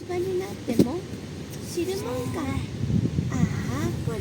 葉になっても知るもんかい。ああ、これ。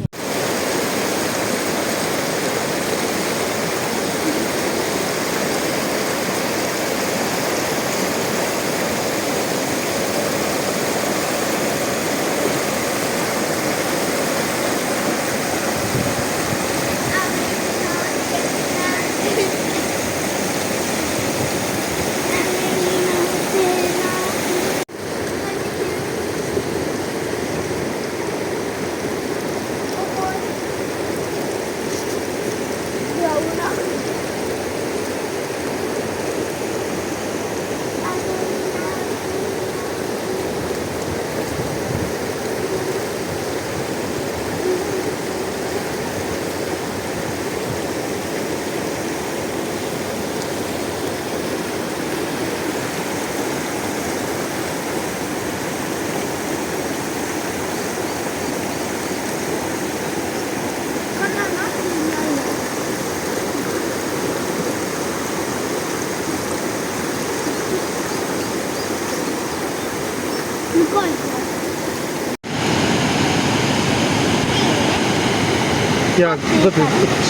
いや、だって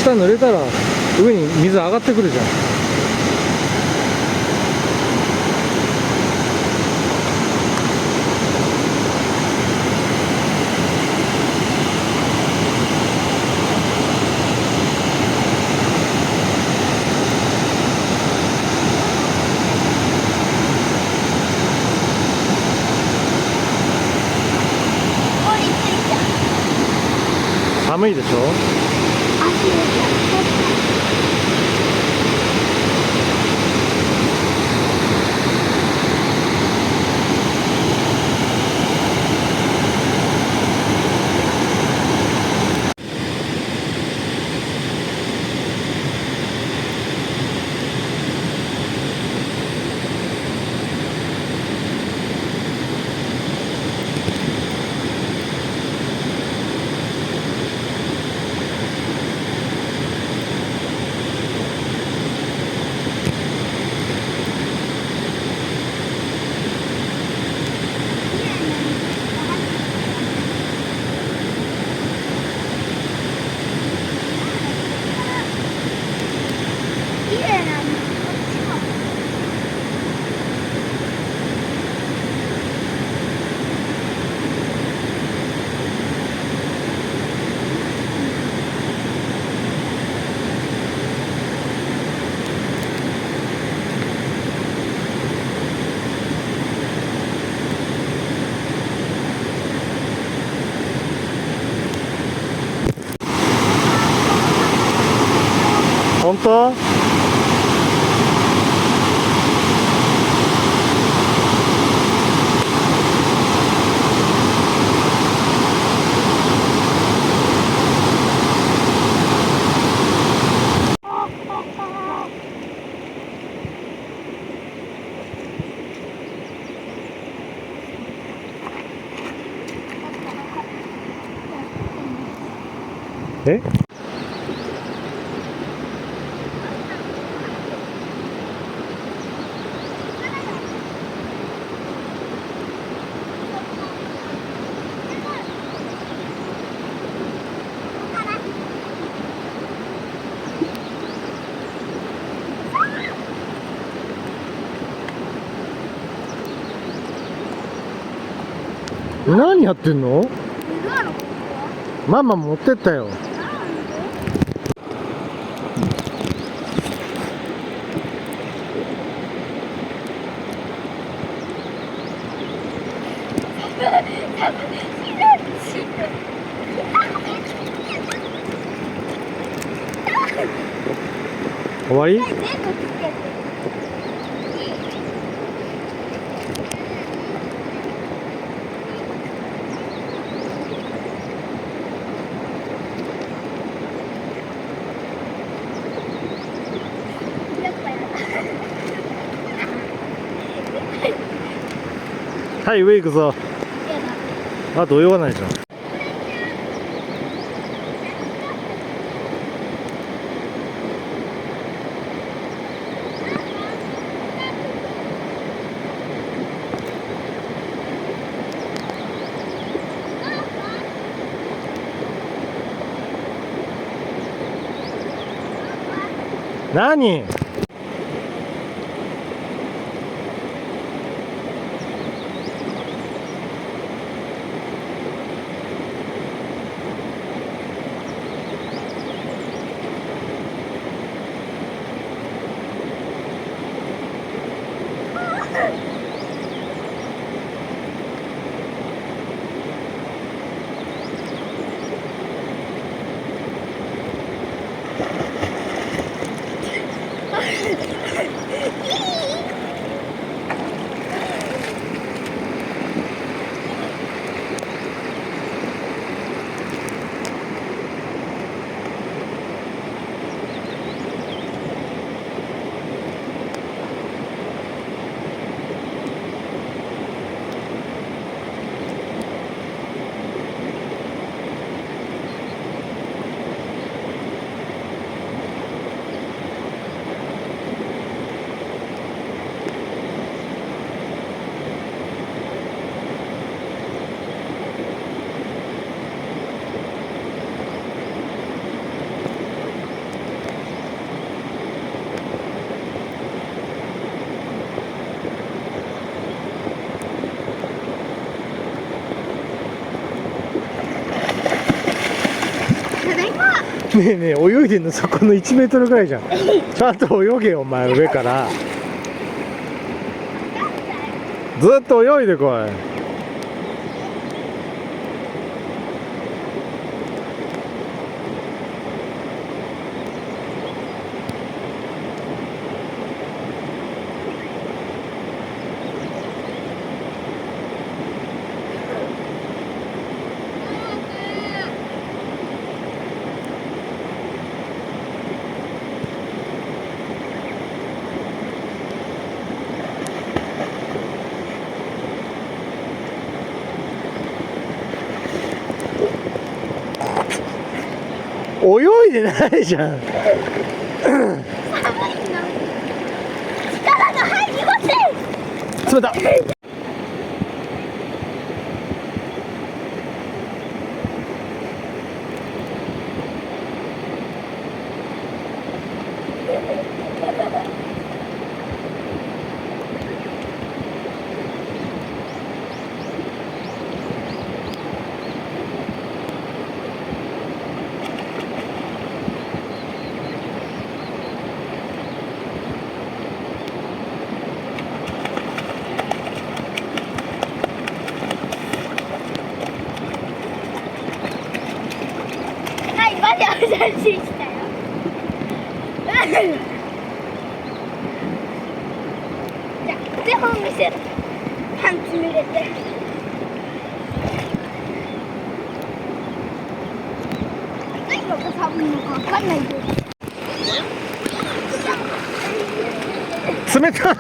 下濡れたら上に水上がってくるじゃん。寒いでしょ。本当？え？何やってんの？ママ持ってったよ。終わり？はい、上行くぞ。あと泳がないじゃん。何？ねえねえ、泳いでんのそこの1メートルぐらいじゃん。ちゃんと泳げよお前、上からずっと泳いでこい。泳いでないじゃん。寒いの。力が入りません。冷たっ。はい、バジャバジャしてきたよ。じゃあ、お手本見せる。パンツ濡れて。暑いのか寒いのかわかんないけど。冷たっ。